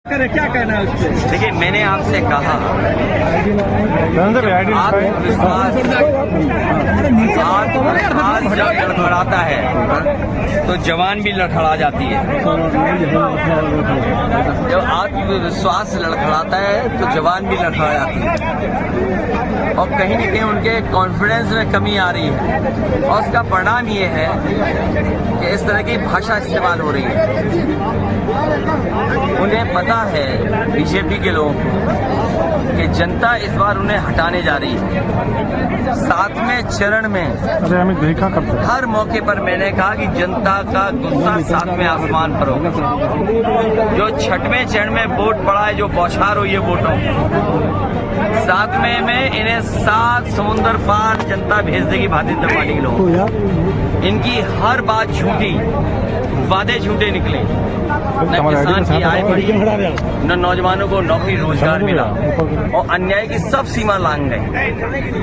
क्या कहना है उससे? देखिए, मैंने आपसे कहा आत्मविश्वास जब लड़खड़ाता है तो जवान भी लड़खड़ा जाती है। जब आत्मविश्वास लड़खड़ाता है तो जवान भी लड़खड़ा जाती है और कहीं न कहीं उनके कॉन्फिडेंस में कमी आ रही है और उसका परिणाम ये है कि इस तरह की भाषा इस्तेमाल हो रही है। उन्हें पता है, बीजेपी के लोगों को, कि जनता इस बार उन्हें हटाने जा रही है। 7वें चरण में हर मौके पर मैंने कहा कि जनता का गुस्सा 7वें आसमान पर होगा। जो 6वें चरण में वोट पड़ा है, जो बौछार हुई है वोटों, 7वें में इन्हें 7 समुंदर पार जनता भेज देगी भारतीय जनता पार्टी के लोग। इनकी हर बात झूठी, वादे झूठे निकले। न किसान की आय बढ़ी, न नौजवानों को नौकरी रोजगार मिला और अन्याय की सब सीमा लांग गई।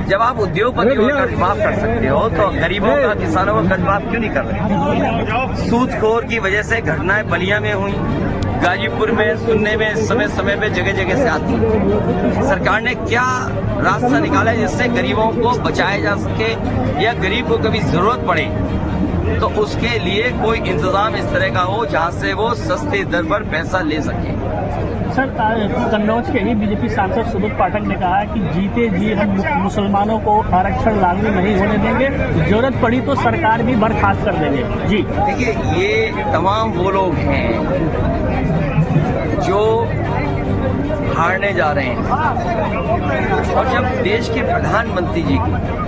जब आप उद्योगपतियों का कर्ज माफ कर सकते हो तो गरीबों का, किसानों का कर्ज माफ क्यों नहीं कर रहे? सूदखोर की वजह से घटनाएं बलिया में हुई, गाजीपुर में सुनने में समय समय पे जगह जगह से आती। सरकार ने क्या रास्ता निकाला जिससे गरीबों को बचाया जा सके या गरीब को कभी जरूरत पड़े तो उसके लिए कोई इंतजाम इस तरह का हो जहां से वो सस्ती दर पर पैसा ले सके। सर, कन्नौज के ही बीजेपी सांसद सुब्रत पाठक ने कहा है कि जीते जी हम मुसलमानों को आरक्षण लागू नहीं होने देंगे, जरूरत पड़ी तो सरकार भी बर्खास्त कर देंगे। जी देखिए, ये तमाम वो लोग हैं जो हारने जा रहे हैं और जब देश के प्रधानमंत्री जी की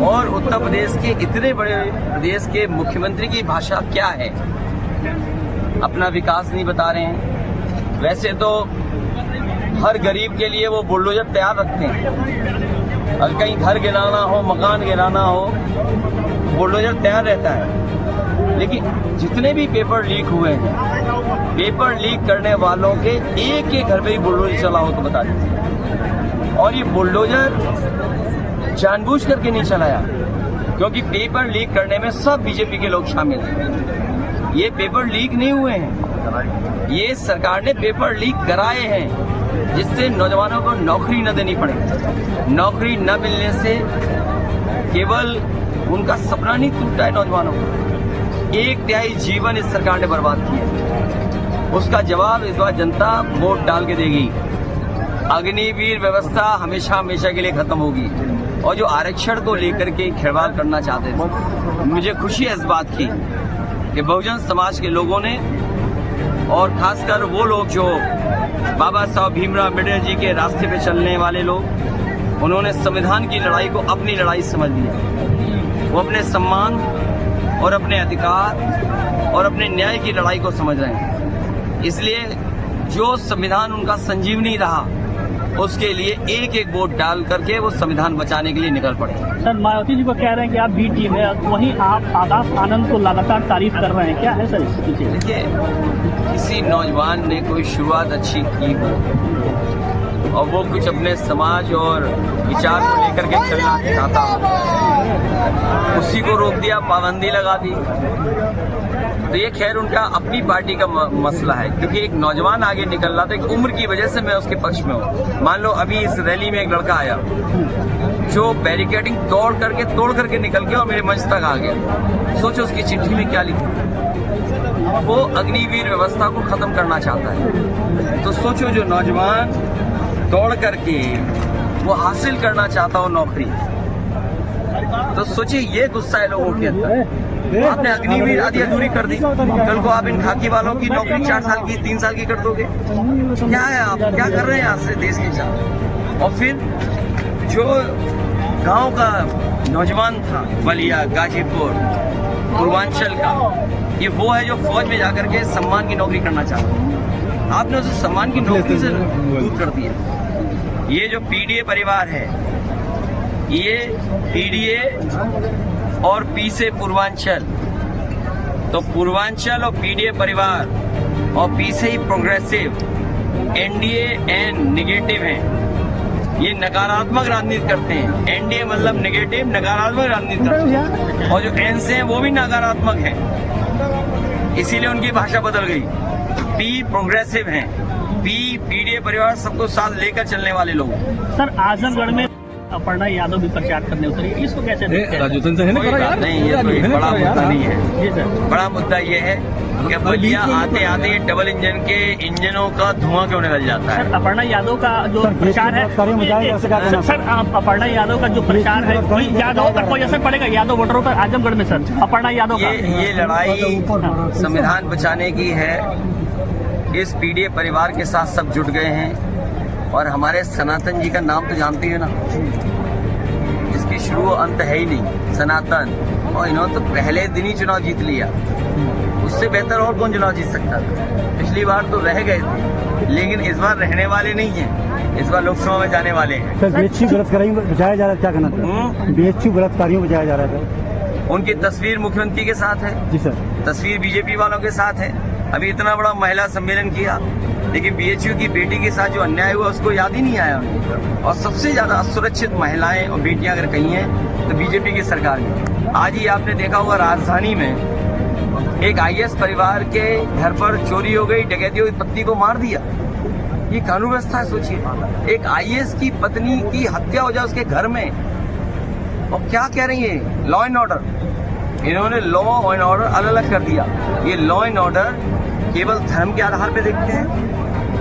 और उत्तर प्रदेश के इतने बड़े प्रदेश के मुख्यमंत्री की भाषा क्या है, अपना विकास नहीं बता रहे हैं। वैसे तो हर गरीब के लिए वो बुलडोजर तैयार रखते हैं, अगर कहीं घर गिराना हो, मकान गिराना हो, बुलडोजर तैयार रहता है। लेकिन जितने भी पेपर लीक हुए हैं, पेपर लीक करने वालों के एक एक घर पे ही बुलडोजर चला हो तो बता दीजिए। और ये बुलडोजर जानबूझ करके नहीं चलाया, क्योंकि पेपर लीक करने में सब बीजेपी के लोग शामिल हैं। ये पेपर लीक नहीं हुए हैं, ये सरकार ने पेपर लीक कराए हैं जिससे नौजवानों को नौकरी न देनी पड़े। नौकरी न मिलने से केवल उनका सपना नहीं टूटा है नौजवानों का, 1/3 जीवन इस सरकार ने बर्बाद किया। उसका जवाब इस बार जनता वोट डाल के देगी। अग्निवीर व्यवस्था हमेशा हमेशा के लिए खत्म होगी और जो आरक्षण को लेकर के खिलवाड़ करना चाहते थे, मुझे खुशी है इस बात की कि बहुजन समाज के लोगों ने और खासकर वो लोग जो बाबा साहब भीमराव अम्बेडकर जी के रास्ते पे चलने वाले लोग, उन्होंने संविधान की लड़ाई को अपनी लड़ाई समझ लिया। वो अपने सम्मान और अपने अधिकार और अपने न्याय की लड़ाई को समझ रहे हैं। इसलिए जो संविधान उनका संजीवनी रहा, उसके लिए एक एक वोट डाल करके वो संविधान बचाने के लिए निकल पड़े। सर, मायावती जी को कह रहे हैं कि आप बी टीम है, वहीं आप आकाश आनंद को लगातार तारीफ कर रहे हैं, क्या है सर इसके पीछे? देखिए, किसी नौजवान ने कोई शुरुआत अच्छी की हो और वो कुछ अपने समाज और विचार को लेकर के चलना चाहता हो, उसी को रोक दिया, पाबंदी लगा दी, तो ये खैर उनका अपनी पार्टी का मसला है। क्योंकि एक नौजवान आगे निकल रहा था, एक उम्र की वजह से मैं उसके पक्ष में हूँ। मान लो अभी इस रैली में एक लड़का आया जो बैरिकेडिंग तोड़ करके निकल गया और मेरे मंच तक आ गया। सोचो उसकी चिट्ठी में क्या लिखा। वो अग्निवीर व्यवस्था को खत्म करना चाहता है। तो सोचो, जो नौजवान दौड़ करके वो हासिल करना चाहता हो नौकरी, तो सोचिए ये गुस्सा है लोगों के अंदर। आपने अग्निवीर आधी अधूरी कर दी, कल को आप इन खाकी वालों की नौकरी 4 साल की, 3 साल की कर दोगे। क्या है, आप क्या कर रहे हैं आज से देश के साथ? और फिर जो गांव का नौजवान था, बलिया, गाजीपुर, पूर्वांचल का, ये वो है जो फौज में जाकर के सम्मान की नौकरी करना चाहता। आपने उसे सम्मान की नौकरी से दूर कर दिया। ये जो पीडीए परिवार है, ये पीडीए और पी से पूर्वांचल, तो पूर्वांचल और पीडीए परिवार और पी से ही प्रोग्रेसिव, एनडीए एन निगेटिव हैं। ये नकारात्मक राजनीति करते हैं। एनडीए मतलब निगेटिव, नकारात्मक राजनीति करते हैं, और जो एन से हैं वो भी नकारात्मक हैं, इसीलिए उनकी भाषा बदल गई। पी प्रोग्रेसिव हैं पीडीए परिवार सबको साथ लेकर चलने वाले लोग। सर आजमगढ़ में अपर्णा यादव भी प्रचार करने उतरी, इसको कैसे देखते हैं? कोई बात नहीं, ये कोई बड़ा मुद्दा नहीं है। जी सर। बड़ा मुद्दा ये है कि बलिया आते आते डबल इंजन के इंजनों का धुआं क्यों निकल जाता है। सर अपर्णा यादव का जो प्रचार है सर अपर्णा यादव का जो प्रचार है कोई यादव पर कोई असर पड़ेगा यादव वोटरों पर आजमगढ़ में? सर अपर्णा यादव का ये लड़ाई संविधान बचाने की है। इस पीडीए परिवार के साथ सब जुट गए हैं और हमारे सनातन जी का नाम तो जानते हैं ना, इसकी शुरू अंत है ही नहीं, सनातन। और इन्होंने तो पहले दिन ही चुनाव जीत लिया, उससे बेहतर और कौन चुनाव जीत सकता था। पिछली बार तो रह गए थे, लेकिन इस बार रहने वाले नहीं हैं, इस बार लोकसभा में जाने वाले हैं। सर बीएचयू बलात्कारियों को बचाया जा रहा है, क्या कहना था? बीएचयू बलात्कारियों को बचाया जा रहा है। उनकी तस्वीर मुख्यमंत्री के साथ है जी सर, तस्वीर बीजेपी वालों के साथ है। अभी इतना बड़ा महिला सम्मेलन किया, लेकिन बीएचयू की बेटी के साथ जो अन्याय हुआ उसको याद ही नहीं आया। और सबसे ज्यादा असुरक्षित महिलाएं और बेटियां अगर कहीं हैं तो बीजेपी की सरकार में। आज ही आपने देखा होगा राजधानी में एक आईएएस परिवार के घर पर चोरी हो गई, डकैती हुई, पत्नी को मार दिया। ये कानून व्यवस्था है, सोचिए। एक आईएएस की पत्नी की हत्या हो जाए उसके घर में, और क्या कह रही है लॉ एंड ऑर्डर। इन्होंने लॉ एंड ऑर्डर अलग अलग कर दिया। ये लॉ एंड ऑर्डर केवल धर्म के आधार पे देखते हैं,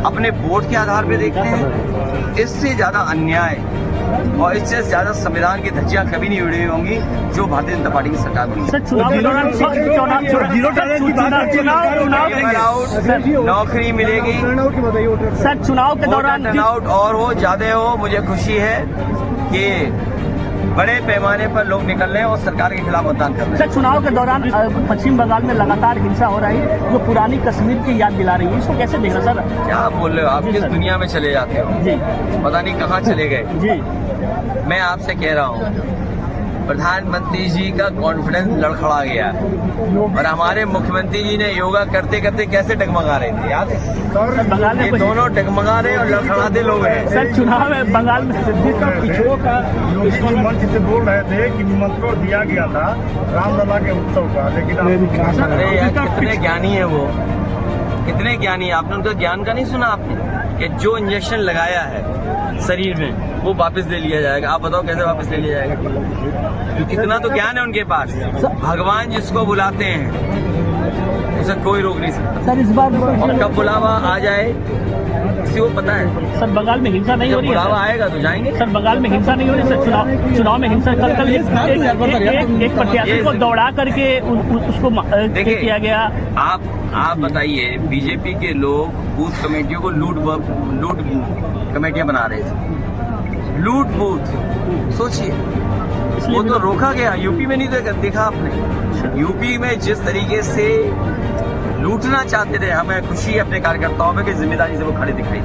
अपने वोट के आधार पे देखते हैं। इससे ज्यादा अन्याय और इससे ज्यादा संविधान की धज्जियां कभी नहीं उड़ी होंगी जो भारतीय जनता पार्टी की सरकार बनी। सर चुनाव के दौरान नौकरी मिलेगी। सर चुनाव के दौरान टर्नआउट और हो, ज्यादा हो। मुझे खुशी है कि बड़े पैमाने पर लोग निकल रहे हैं और सरकार के खिलाफ मतदान कर रहे हैं। सर चुनाव के दौरान पश्चिम बंगाल में लगातार हिंसा हो रही है जो पुरानी कश्मीर की याद दिला रही है, इसको कैसे देखना सर? क्या बोल रहे हो आप? किस दुनिया में चले जाते हो जी, पता नहीं कहाँ चले गए जी। मैं आपसे कह रहा हूँ, प्रधानमंत्री जी का कॉन्फिडेंस लड़खड़ा गया है और हमारे मुख्यमंत्री जी ने योगा करते करते कैसे डगमगा रहे थे, याद है? बंगाल में ये दोनों डगमगा रहे और लड़खड़ाते लोग हैं। सर चुनाव में बंगाल में पिछड़ों का इसको मंच से बोल रहे थे कि निमंत्रण दिया गया था रामलला के उत्सव का, लेकिन अरे यार कितने ज्ञानी है वो, कितने ज्ञानी। आपने उनका ज्ञान का नहीं सुना आपने कि जो इंजेक्शन लगाया है शरीर में वो वापस ले लिया जाएगा। आप बताओ कैसे वापस ले लिया जाएगा? कितना तो ज्ञान है उनके पास। भगवान जिसको बुलाते हैं उसे कोई रोक नहीं सकता। सर इस बार और कब बुलावा आ जाए किसी को पता है। सर बंगाल में हिंसा नहीं हो रही है? बुलावा आएगा तो जाएंगे। सर बंगाल में हिंसा नहीं हो रही सर? चुनाव में हिंसा कल एक प्रत्याशी को दौड़ा करके उसको किया गया। आप बताइए, बीजेपी के लोग बूथ कमेटियों को लूट कमेटियां बना रहे थे, लूट बूथ। सोचिए, वो तो रोका गया। यूपी में नहीं देखा आपने? यूपी में जिस तरीके से लूटना चाहते थे, हमें खुशी है अपने कार्यकर्ताओं में कि जिम्मेदारी से वो खड़े दिखाई।